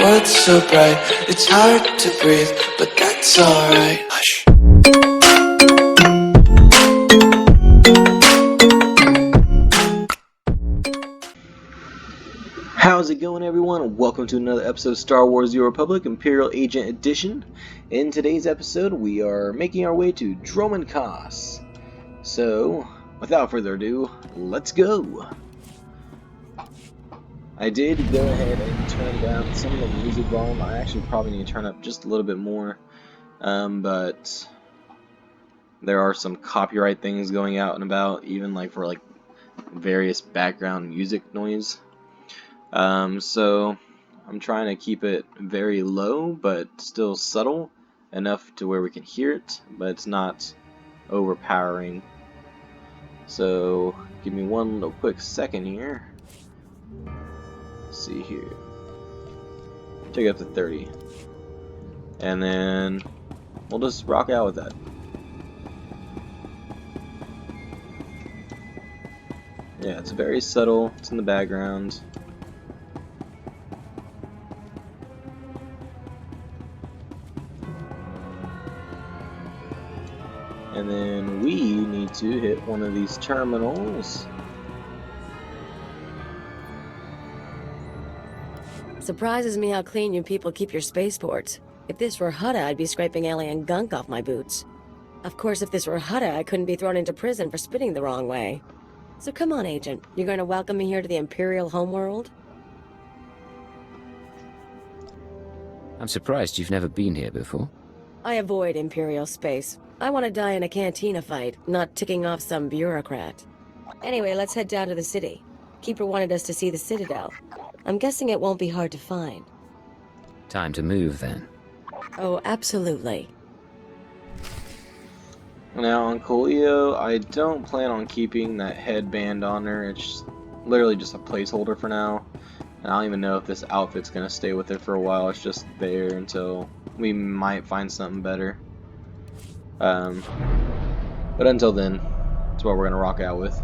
world's so bright, it's hard to breathe, but that's alright. Hush. How's it going, everyone? Welcome to another episode of Star Wars: The Old Republic Imperial Agent Edition. In today's episode, we are making our way to Dromund Kaas. So, without further ado, let's go! I did go ahead and turn down some of the music volume. I actually probably need to turn up just a little bit more, but there are some copyright things going out and about, even for various background music noise. So I'm trying to keep it very low, but still subtle enough to where we can hear it, but it's not overpowering. So give me one little quick second here. Let's see here. Take it up to 30. And then we'll just rock out with that. Yeah, it's very subtle. It's in the background. And then we need to hit one of these terminals. Surprises me how clean you people keep your spaceports. If this were Hutta, I'd be scraping alien gunk off my boots. Of course, if this were Hutta, I couldn't be thrown into prison for spitting the wrong way. So come on, Agent. You're going to welcome me here to the Imperial homeworld? I'm surprised you've never been here before. I avoid Imperial space. I want to die in a cantina fight, not ticking off some bureaucrat. Anyway, let's head down to the city. Keeper wanted us to see the Citadel. I'm guessing it won't be hard to find. Time to move, then. Oh, absolutely. Now on Coolio, I don't plan on keeping that headband on her. It's literally just a placeholder for now. And I don't even know if this outfit's going to stay with her for a while. It's just there until we might find something better. But until then, that's what we're going to rock out with.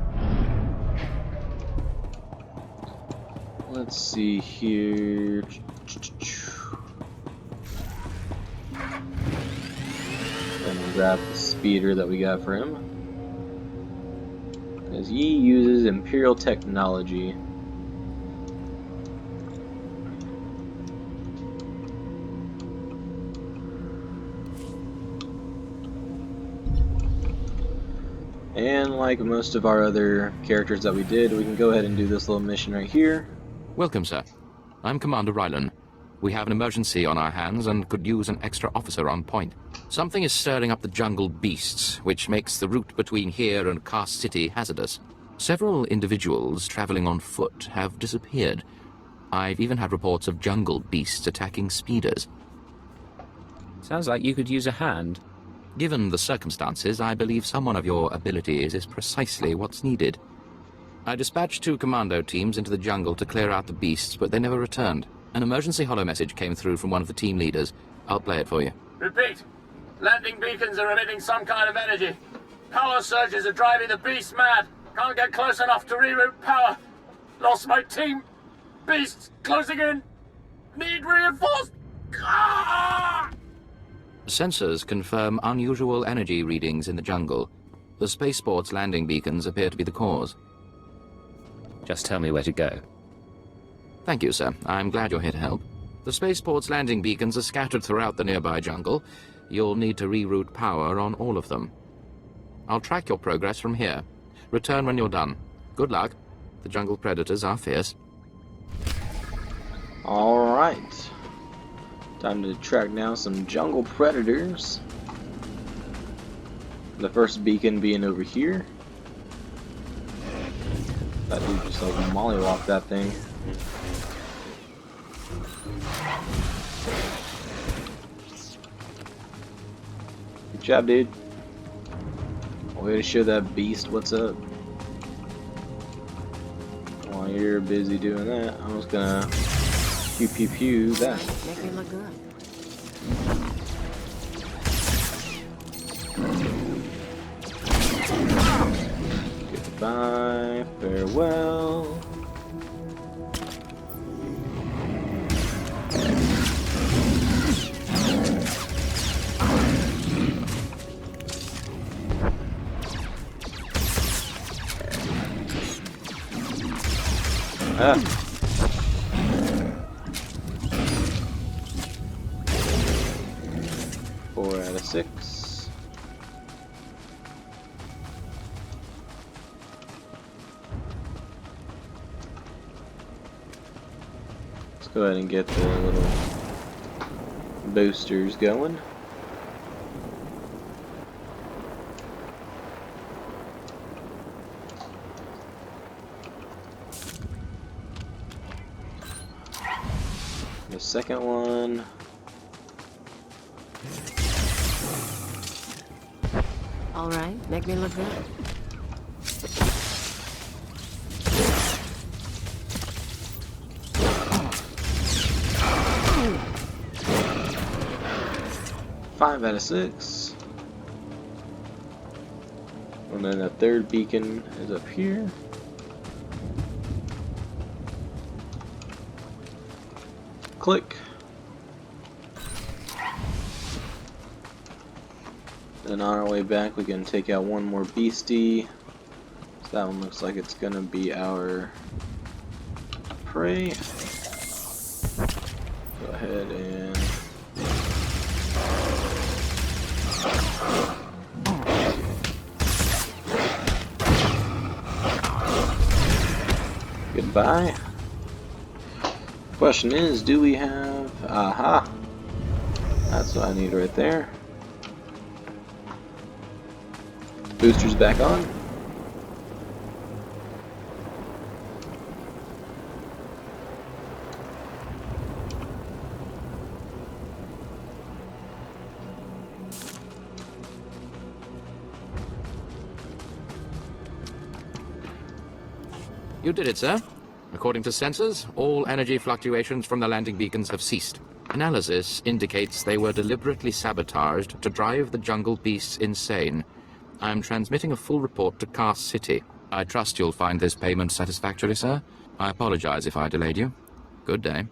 Let's see here. And grab the speeder that we got for him, because he uses Imperial technology. And like most of our other characters that we did, we can go ahead and do this little mission right here. Welcome, sir. I'm Commander Rylan. We have an emergency on our hands and could use an extra officer on point. Something is stirring up the jungle beasts, which makes the route between here and Kaas City hazardous. Several individuals traveling on foot have disappeared. I've even had reports of jungle beasts attacking speeders. Sounds like you could use a hand. Given the circumstances, I believe someone of your abilities is precisely what's needed. I dispatched 2 commando teams into the jungle to clear out the beasts, but they never returned. An emergency holo message came through from one of the team leaders. I'll play it for you. Repeat. Landing beacons are emitting some kind of energy. Power surges are driving the beasts mad. Can't get close enough to reroute power. Lost my team. Beasts closing in. Need reinforced. Ah! Sensors confirm unusual energy readings in the jungle. The spaceport's landing beacons appear to be the cause. Just tell me where to go. Thank you, sir. I'm glad you're here to help. The spaceport's landing beacons are scattered throughout the nearby jungle. You'll need to reroute power on all of them. I'll track your progress from here. Return when you're done. Good luck. The jungle predators are fierce. Alright. Time to track down some jungle predators. The first beacon being over here. That dude just mollywalked that thing. Good job, dude. Way to show that beast what's up. While you're busy doing that, I'm just gonna pew pew pew that. Make me look good. Goodbye, farewell. Ah. 4 out of 6. Let's go ahead and get the little boosters going. The second one. All right, make me look good. Five out of 6. And then the third beacon is up here. Click. Then on our way back we can take out one more beastie. So that one looks like it's gonna be our prey. Go ahead and goodbye. Question is, do we have... Aha! That's what I need right there. Boosters back on. You did it, sir. According to sensors, all energy fluctuations from the landing beacons have ceased. Analysis indicates they were deliberately sabotaged to drive the jungle beasts insane. I am transmitting a full report to Kaas City. I trust you'll find this payment satisfactory, sir. I apologize if I delayed you. Good day.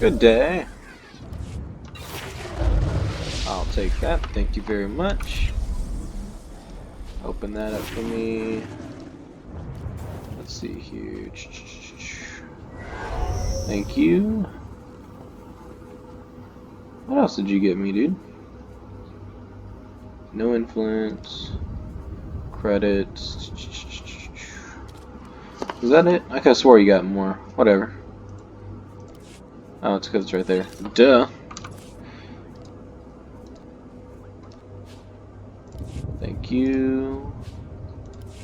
Good day. I'll take that. Thank you very much. Open that up for me. Let's see here. Thank you. What else did you get me, dude? No influence. Credits. Is that it? I could have swore you got more. Whatever. Oh, it's because it's right there. Duh. Thank you.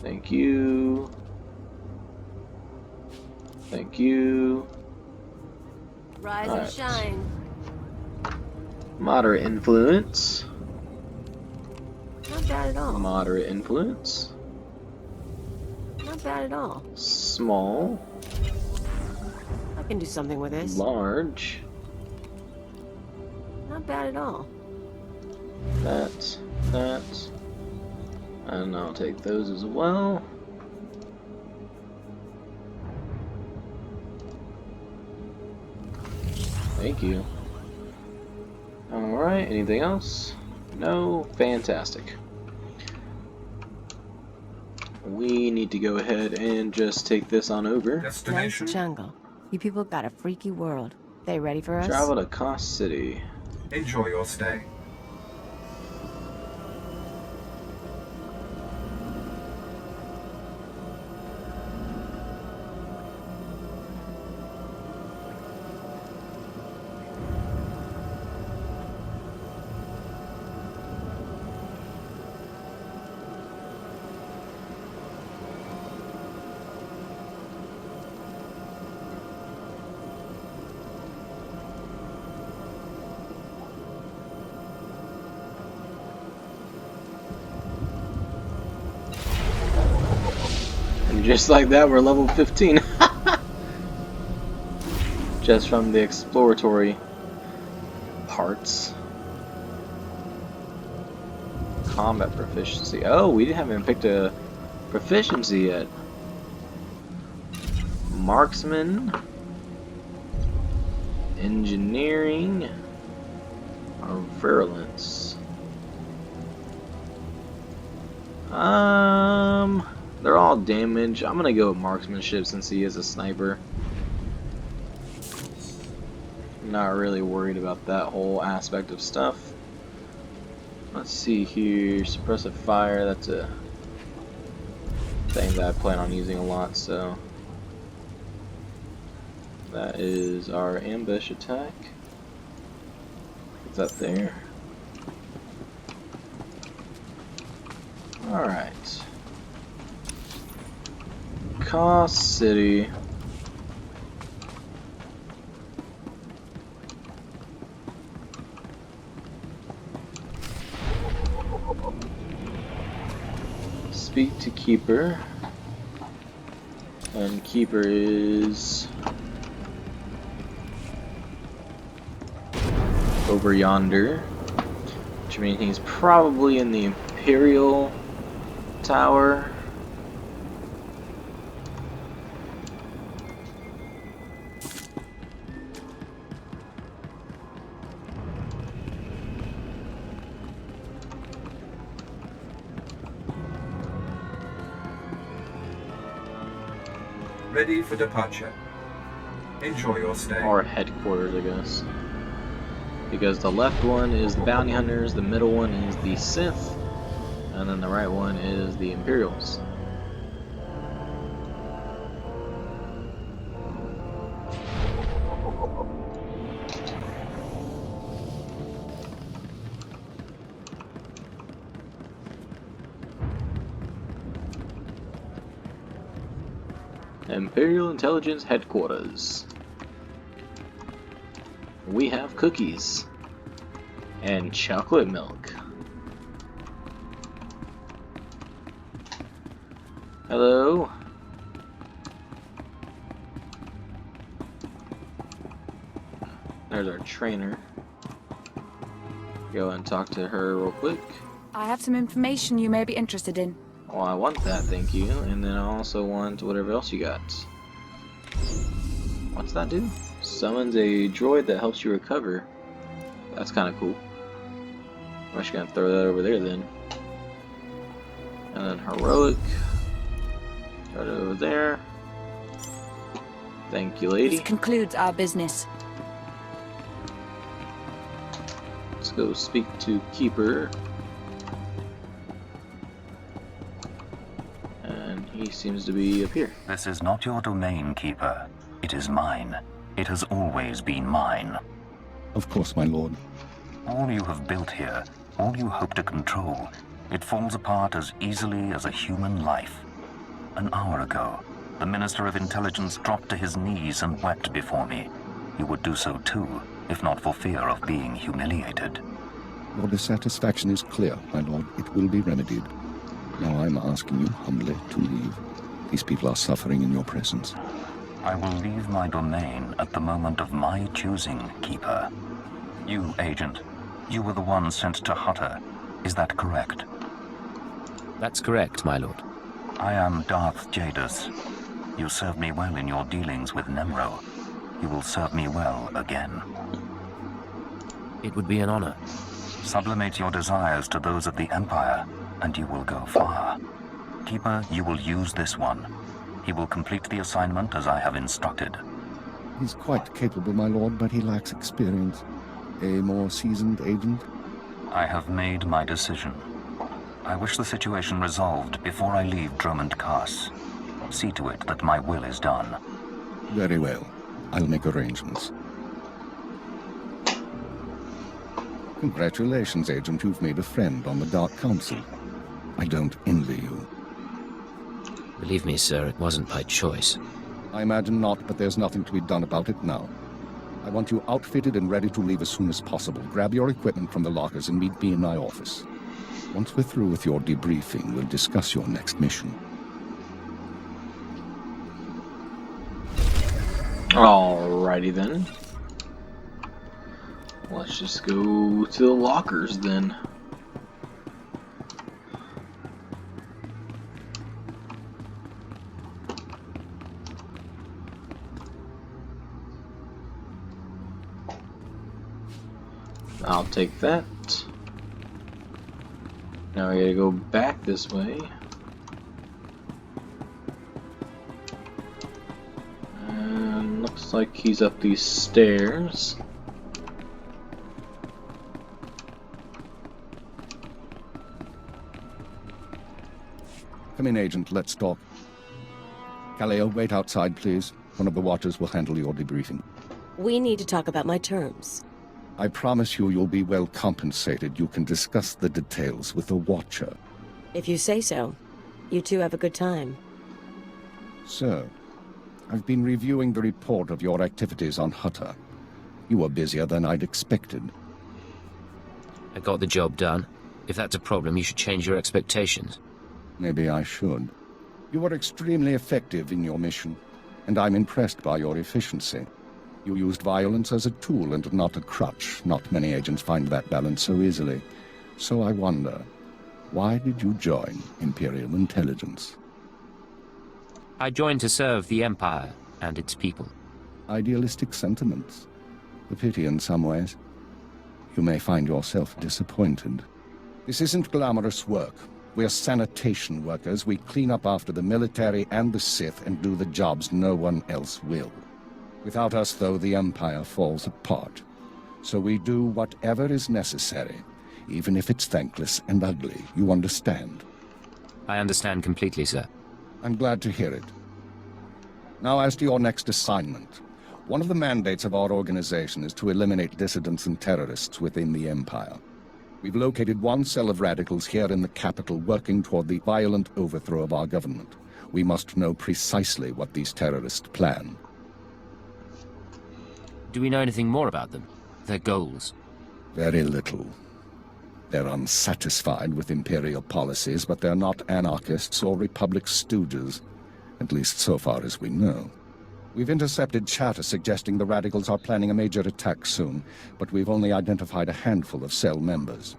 Thank you. Thank you. Rise All and right. shine. Moderate influence. Not bad at all. Moderate influence. Not bad at all. Small. I can do something with this. Large. Not bad at all. That. And I'll take those as well. Thank you. Alright, anything else? No? Fantastic. We need to go ahead and just take this on over. Nice jungle. You people got a freaky world. They ready for us? Travel to Kaas City. Enjoy your stay. Just like that, we're level 15. Just from the exploratory parts. Combat proficiency. Oh, we haven't even picked a proficiency yet. Marksman. Engineering. Or virulence. They're all damaged. I'm gonna go with marksmanship since he is a sniper. Not really worried about that whole aspect of stuff. Let's see here. Suppressive fire, that's a thing that I plan on using a lot, so that is our ambush attack. Put that there. Alright. Kaas City. Speak to Keeper. And Keeper is over yonder, which means he's probably in the Imperial Tower. Ready for departure. Enjoy your stay. Or headquarters, I guess. Because the left one is the bounty hunters, the middle one is the Sith, and then the right one is the Imperials. Imperial Intelligence Headquarters. We have cookies and chocolate milk. Hello. There's our trainer. Go and talk to her real quick. I have some information you may be interested in. Oh, I want that, thank you. And then I also want whatever else you got. What's that do? Summons a droid that helps you recover. That's kind of cool. I'm just gonna throw that over there then. And then heroic. Throw it over there. Thank you, lady. This concludes our business. Let's go speak to Keeper. And he seems to be up here. This is not your domain, Keeper. It is mine. It has always been mine. Of course, my lord. All you have built here, all you hope to control, it falls apart as easily as a human life. An hour ago, the Minister of Intelligence dropped to his knees and wept before me. You would do so too, if not for fear of being humiliated. Your dissatisfaction is clear, my lord. It will be remedied. Now I'm asking you humbly to leave. These people are suffering in your presence. I will leave my domain at the moment of my choosing, Keeper. You, Agent, you were the one sent to Hutter. Is that correct? That's correct, my lord. I am Darth Jadus. You served me well in your dealings with Nemro. You will serve me well again. It would be an honor. Sublimate your desires to those of the Empire, and you will go far. Keeper, you will use this one. He will complete the assignment as I have instructed. He's quite capable, my lord, but he lacks experience. A more seasoned agent? I have made my decision. I wish the situation resolved before I leave Dromund Kaas. See to it that my will is done. Very well. I'll make arrangements. Congratulations, Agent. You've made a friend on the Dark Council. I don't envy you. Believe me, sir, it wasn't by choice. I imagine not, but there's nothing to be done about it now. I want you outfitted and ready to leave as soon as possible. Grab your equipment from the lockers and meet me in my office. Once we're through with your debriefing, we'll discuss your next mission. Alrighty then. Let's just go to the lockers then. I'll take that. Now we gotta go back this way. like he's up these stairs. Come in, Agent. Let's talk. Kaleo, wait outside, please. One of the watchers will handle your debriefing. We need to talk about my terms. I promise you you'll be well compensated. You can discuss the details with the watcher. If you say so. You two have a good time. Sir, I've been reviewing the report of your activities on Hutta. You were busier than I'd expected. I got the job done. If that's a problem, you should change your expectations. Maybe I should. You were extremely effective in your mission, and I'm impressed by your efficiency. You used violence as a tool and not a crutch. Not many agents find that balance so easily. So I wonder, why did you join Imperial Intelligence? I joined to serve the Empire and its people. Idealistic sentiments. A pity in some ways. You may find yourself disappointed. This isn't glamorous work. We're sanitation workers. We clean up after the military and the Sith and do the jobs no one else will. Without us, though, the Empire falls apart. So we do whatever is necessary, even if it's thankless and ugly. You understand? I understand completely, sir. I'm glad to hear it. Now, as to your next assignment. One of the mandates of our organization is to eliminate dissidents and terrorists within the Empire. We've located one cell of radicals here in the capital working toward the violent overthrow of our government. We must know precisely what these terrorists plan. Do we know anything more about them? Their goals? Very little. They're unsatisfied with Imperial policies, but they're not anarchists or Republic stooges. At least so far as we know. We've intercepted chatter suggesting the radicals are planning a major attack soon, but we've only identified a handful of cell members.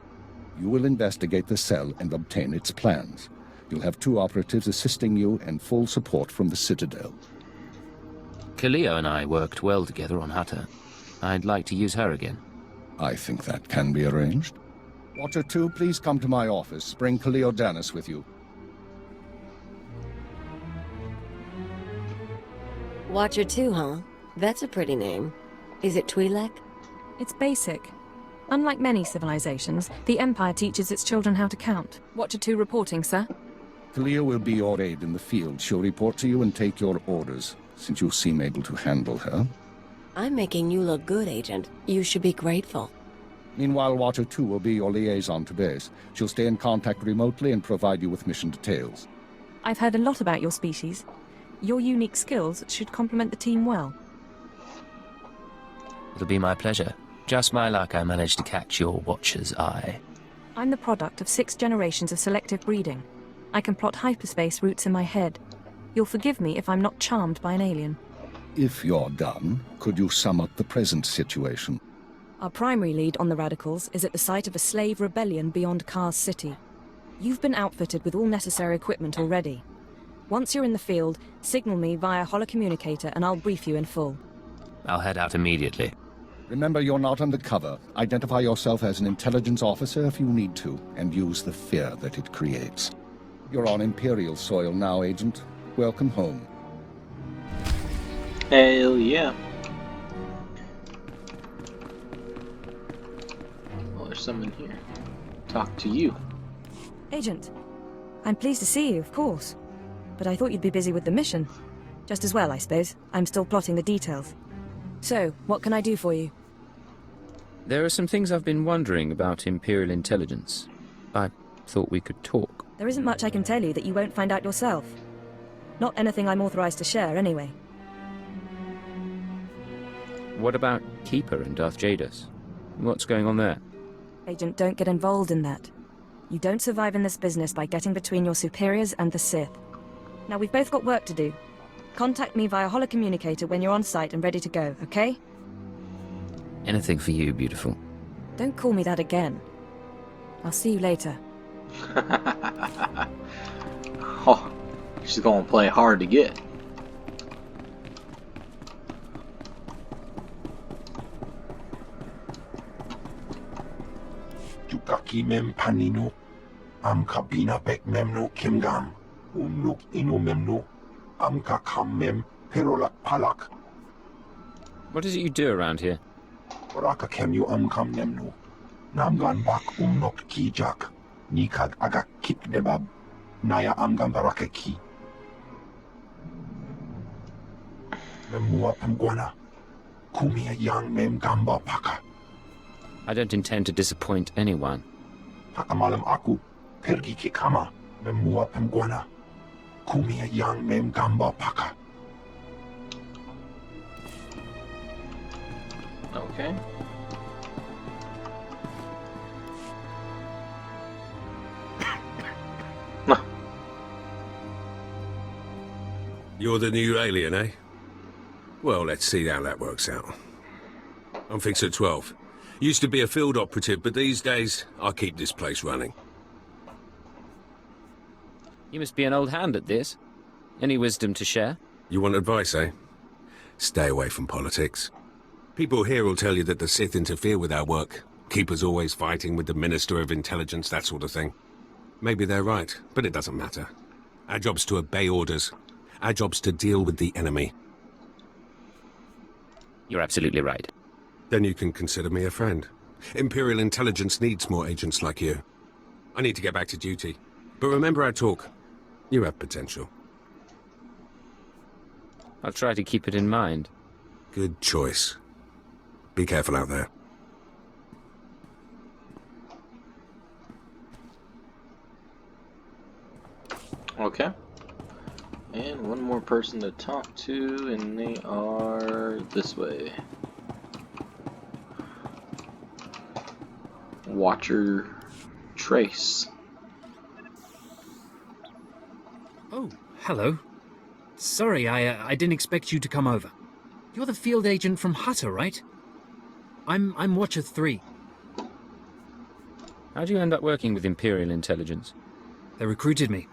You will investigate the cell and obtain its plans. You'll have 2 operatives assisting you and full support from the Citadel. Kaleo and I worked well together on Hutta. I'd like to use her again. I think that can be arranged. Watcher 2, please come to my office. Bring Kaleo Danis with you. Watcher 2, huh? That's a pretty name. Is it Twi'lek? It's basic. Unlike many civilizations, the Empire teaches its children how to count. Watcher 2 reporting, sir. Kaleo will be your aide in the field. She'll report to you and take your orders, since you seem able to handle her. I'm making you look good, Agent. You should be grateful. Meanwhile, Watcher 2 will be your liaison to base. She'll stay in contact remotely and provide you with mission details. I've heard a lot about your species. Your unique skills should complement the team well. It'll be my pleasure. Just my luck I managed to catch your Watcher's eye. I'm the product of 6 generations of selective breeding. I can plot hyperspace routes in my head. You'll forgive me if I'm not charmed by an alien. If you're done, could you sum up the present situation? Our primary lead on the radicals is at the site of a slave rebellion beyond Kaas City. You've been outfitted with all necessary equipment already. Once you're in the field, signal me via holocommunicator and I'll brief you in full. I'll head out immediately. Remember, you're not undercover. Identify yourself as an intelligence officer if you need to, and use the fear that it creates. You're on Imperial soil now, Agent. Welcome home. Hell yeah. Well, there's someone here. Talk to you. Agent, I'm pleased to see you, of course. But I thought you'd be busy with the mission. Just as well, I suppose. I'm still plotting the details. So, what can I do for you? There are some things I've been wondering about Imperial intelligence. I thought we could talk. There isn't much I can tell you that you won't find out yourself. Not anything I'm authorized to share, anyway. What about Keeper and Darth Jadus? What's going on there? Agent, don't get involved in that. You don't survive in this business by getting between your superiors and the Sith. Now, we've both got work to do. Contact me via holocommunicator when you're on site and ready to go, okay? Anything for you, beautiful. Don't call me that again. I'll see you later. Oh, she's gonna play hard to get. Yukaki mem panino, am kabina bek memno kimgam, unuk inu memno, am kakam mem perolak palak. What is it you do around here? Raka kem you kam nemnu. Namgan bak nok kijak. Nikad aga kip debab. Naya amgan baraka ki. Memua pemguana. Kumia yang mem gamba paka. I don't intend to disappoint anyone. Pakamalam aku. Pergi ke kama. Memua pemguana. Kumia yang mem gamba paka. Okay. You're the new alien, eh? Well, let's see how that works out. I'm Fixer 12. Used to be a field operative, but these days, I keep this place running. You must be an old hand at this. Any wisdom to share? You want advice, eh? Stay away from politics. People here will tell you that the Sith interfere with our work. Keep us always fighting with the Minister of Intelligence, that sort of thing. Maybe they're right, but it doesn't matter. Our job's to obey orders. Our job's to deal with the enemy. You're absolutely right. Then you can consider me a friend. Imperial Intelligence needs more agents like you. I need to get back to duty. But remember our talk. You have potential. I'll try to keep it in mind. Good choice. Be careful out there. Okay. And one more person to talk to, and they are this way. Watcher Trace. Oh, hello. Sorry, I didn't expect you to come over. You're the field agent from Hutter, right? I'm Watcher 3. How'd you end up working with Imperial Intelligence? They recruited me.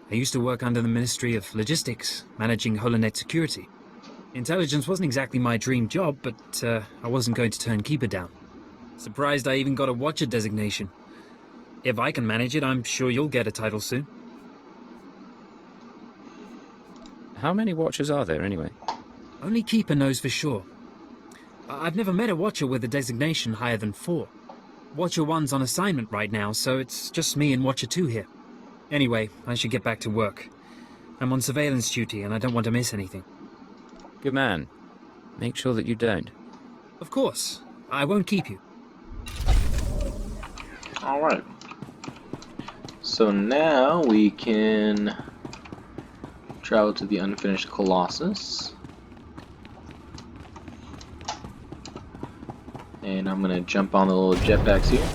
I used to work under the Ministry of Logistics, managing Holonet security. Intelligence wasn't exactly my dream job, but I wasn't going to turn Keeper down. Surprised I even got a Watcher designation. If I can manage it, I'm sure you'll get a title soon. How many Watchers are there, anyway? Only Keeper knows for sure. I've never met a Watcher with a designation higher than 4. Watcher 1's on assignment right now, so it's just me and Watcher 2 here. Anyway, I should get back to work. I'm on surveillance duty and I don't want to miss anything. Good man. Make sure that you don't. Of course. I won't keep you. Alright. So now we can travel to the unfinished Colossus. And I'm gonna jump on the little jetpacks here.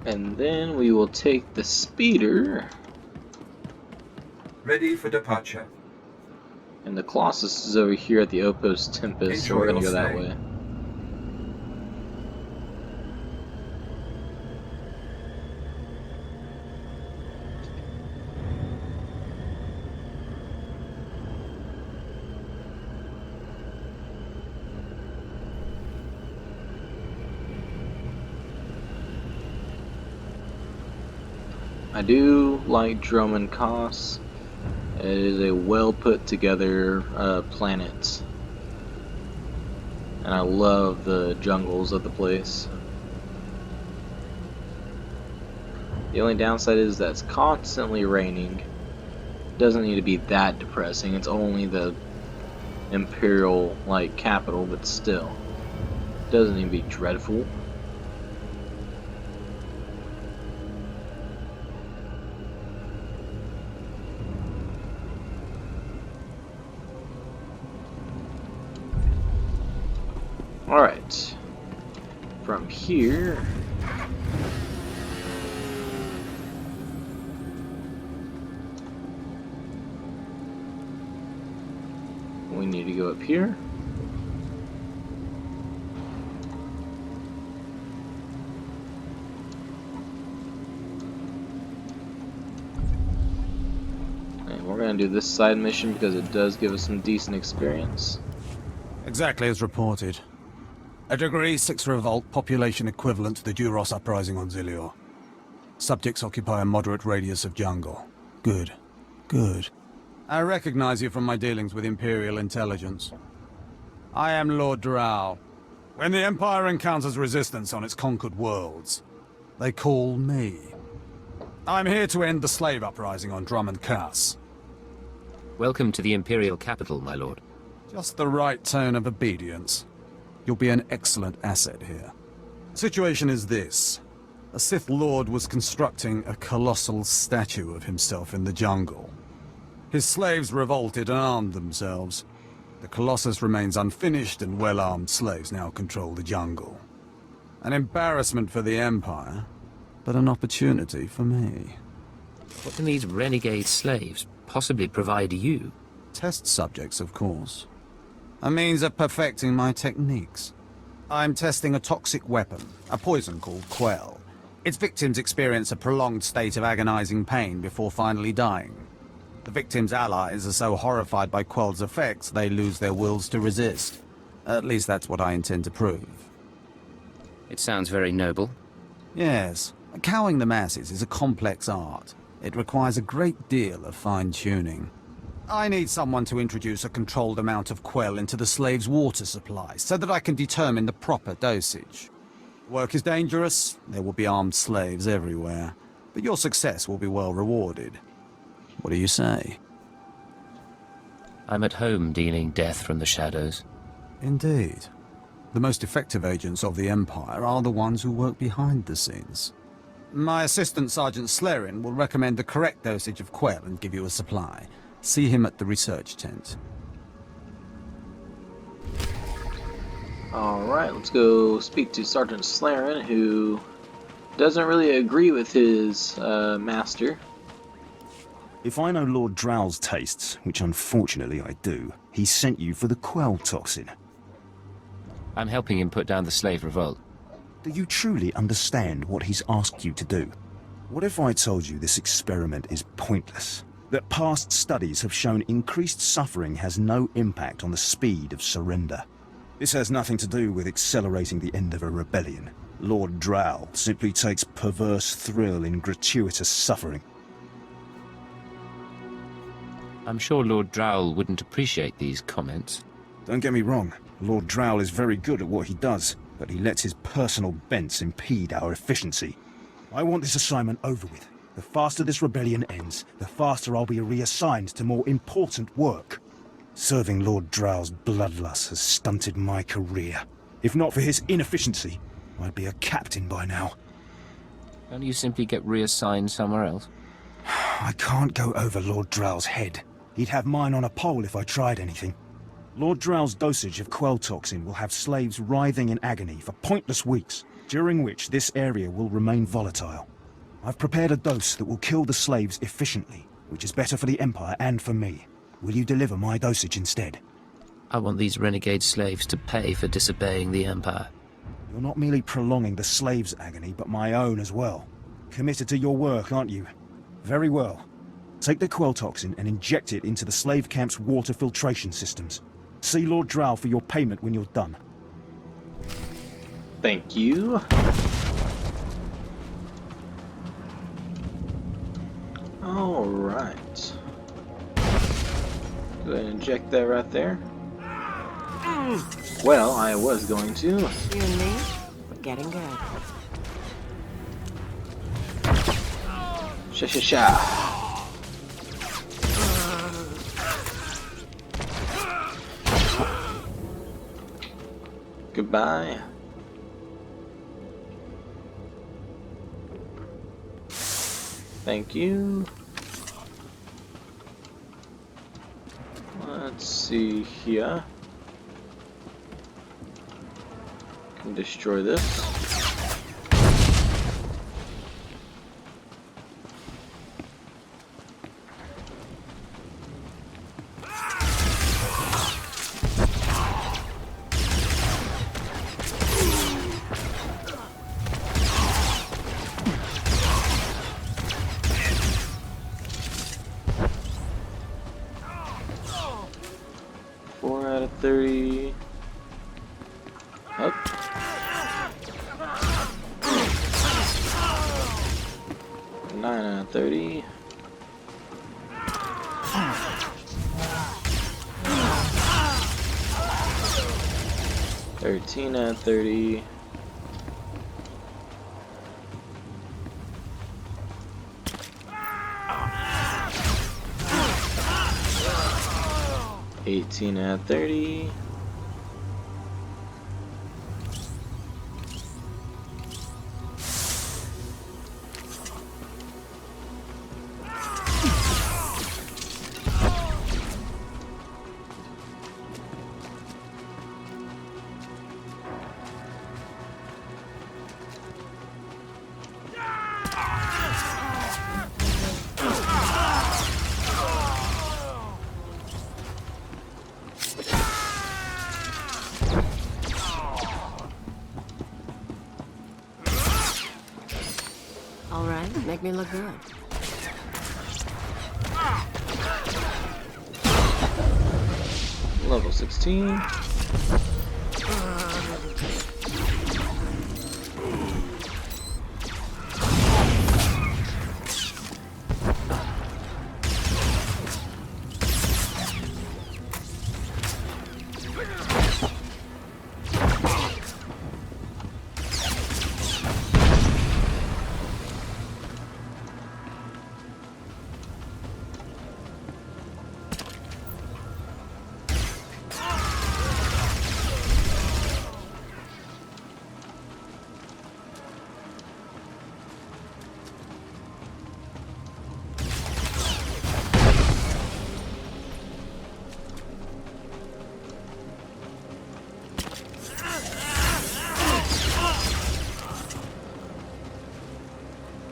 And then we will take the speeder. Ready for departure. And the Colossus is over here at the Opus Tempest, so we're gonna go that way. I do like Dromund Kaas. It is a well put together planet. And I love the jungles of the place. The only downside is that it's constantly raining. It doesn't need to be that depressing. It's only the Imperial capital, but still. It doesn't need to be dreadful. Alright, from here, we need to go up here. And we're going to do this side mission because it does give us some decent experience. Exactly as reported. A Degree 6 revolt, population equivalent to the Duros uprising on Zilior. Subjects occupy a moderate radius of jungle. Good. Good. I recognize you from my dealings with Imperial intelligence. I am Lord Drow. When the Empire encounters resistance on its conquered worlds, they call me. I'm here to end the slave uprising on Dromund Kaas. Welcome to the Imperial capital, my lord. Just the right tone of obedience. You'll be an excellent asset here. The situation is this. A Sith Lord was constructing a colossal statue of himself in the jungle. His slaves revolted and armed themselves. The Colossus remains unfinished, and well-armed slaves now control the jungle. An embarrassment for the Empire, but an opportunity for me. What can these renegade slaves possibly provide you? Test subjects, of course. A means of perfecting my techniques. I'm testing a toxic weapon, a poison called Quell. Its victims experience a prolonged state of agonizing pain before finally dying. The victims' allies are so horrified by Quell's effects, they lose their wills to resist. At least that's what I intend to prove. It sounds very noble. Yes. Cowing the masses is a complex art. It requires a great deal of fine-tuning. I need someone to introduce a controlled amount of Quell into the slaves' water supply, so that I can determine the proper dosage. Work is dangerous, there will be armed slaves everywhere, but your success will be well rewarded. What do you say? I'm at home dealing death from the shadows. Indeed. The most effective agents of the Empire are the ones who work behind the scenes. My assistant, Sergeant Slerin, will recommend the correct dosage of Quell and give you a supply. See him at the research tent. Alright, let's go speak to Sergeant Slerin, who doesn't really agree with his master. If I know Lord Drow's tastes, which unfortunately I do, he sent you for the Quell toxin. I'm helping him put down the slave revolt. Do you truly understand what he's asked you to do? What if I told you this experiment is pointless? That past studies have shown increased suffering has no impact on the speed of surrender. This has nothing to do with accelerating the end of a rebellion. Lord Drow simply takes perverse thrill in gratuitous suffering. I'm sure Lord Drow wouldn't appreciate these comments. Don't get me wrong, Lord Drow is very good at what he does, but he lets his personal bents impede our efficiency. I want this assignment over with. The faster this rebellion ends, the faster I'll be reassigned to more important work. Serving Lord Drow's bloodlust has stunted my career. If not for his inefficiency, I'd be a captain by now. Can't you simply get reassigned somewhere else? I can't go over Lord Drow's head. He'd have mine on a pole if I tried anything. Lord Drow's dosage of Quell toxin will have slaves writhing in agony for pointless weeks, during which this area will remain volatile. I've prepared a dose that will kill the slaves efficiently, which is better for the Empire and for me. Will you deliver my dosage instead? I want these renegade slaves to pay for disobeying the Empire. You're not merely prolonging the slaves' agony, but my own as well. Committed to your work, aren't you? Very well. Take the Quell toxin and inject it into the slave camp's water filtration systems. See Lord Drow for your payment when you're done. Thank you. Alright. Go ahead and inject that right there. Well, I was going to. You and me, we're getting good. Sha. Goodbye. Thank you. Let's see here. Can destroy this. Out of 30. Up. Nine out of 30. Thirteen out of 30. 18 out of 30. All right, make me look good. Level 16.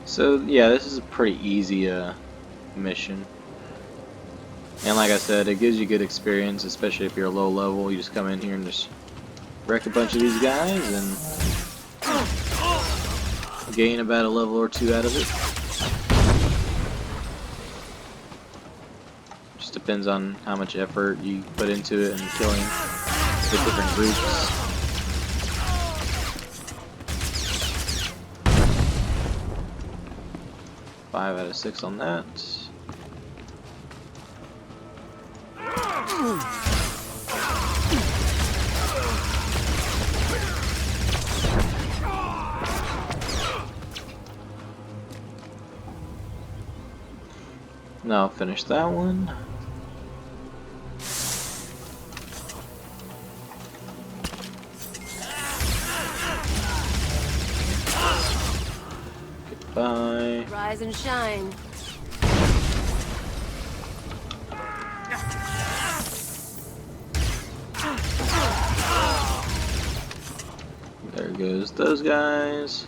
So yeah, this is a pretty easy mission. And like I said, it gives you good experience, especially if you're low level. You just come in here and just wreck a bunch of these guys and gain about a level or two out of it. Just depends on how much effort you put into it and killing the different groups. Five out of 6 on that. Now I'll finish that one. Goodbye. Rise and shine. There goes those guys.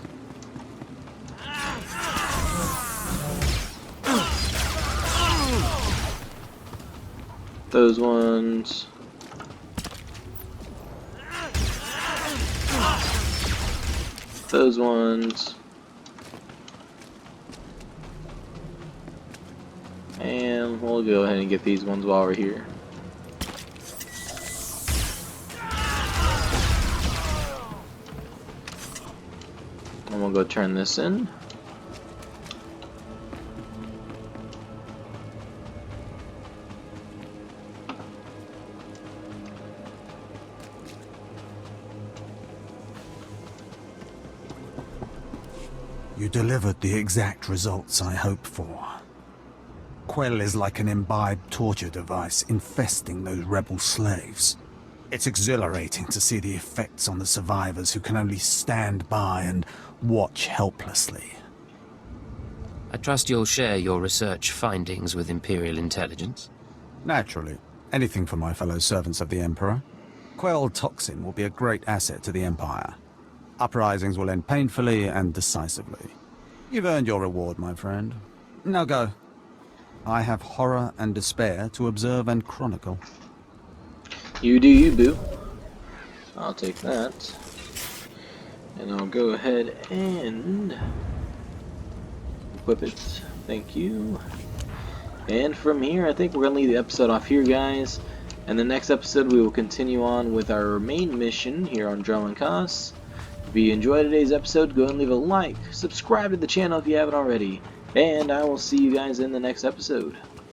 Those ones. Those ones. And we'll go ahead and get these ones while we're here. And we'll go turn this in. You delivered the exact results I hoped for. Quell is like an imbibed torture device infesting those rebel slaves. It's exhilarating to see the effects on the survivors who can only stand by and watch helplessly. I trust you'll share your research findings with Imperial intelligence? Naturally. Anything for my fellow servants of the Emperor. Quell toxin will be a great asset to the Empire. Uprisings will end painfully and decisively. You've earned your reward, my friend. Now go. I have horror and despair to observe and chronicle. You do you, boo. I'll take that. And I'll go ahead and equip it. Thank you. And from here, I think we're going to leave the episode off here, guys. In the next episode, we will continue on with our main mission here on Dromund Kaas. If you enjoyed today's episode, go and leave a like, subscribe to the channel if you haven't already, and I will see you guys in the next episode.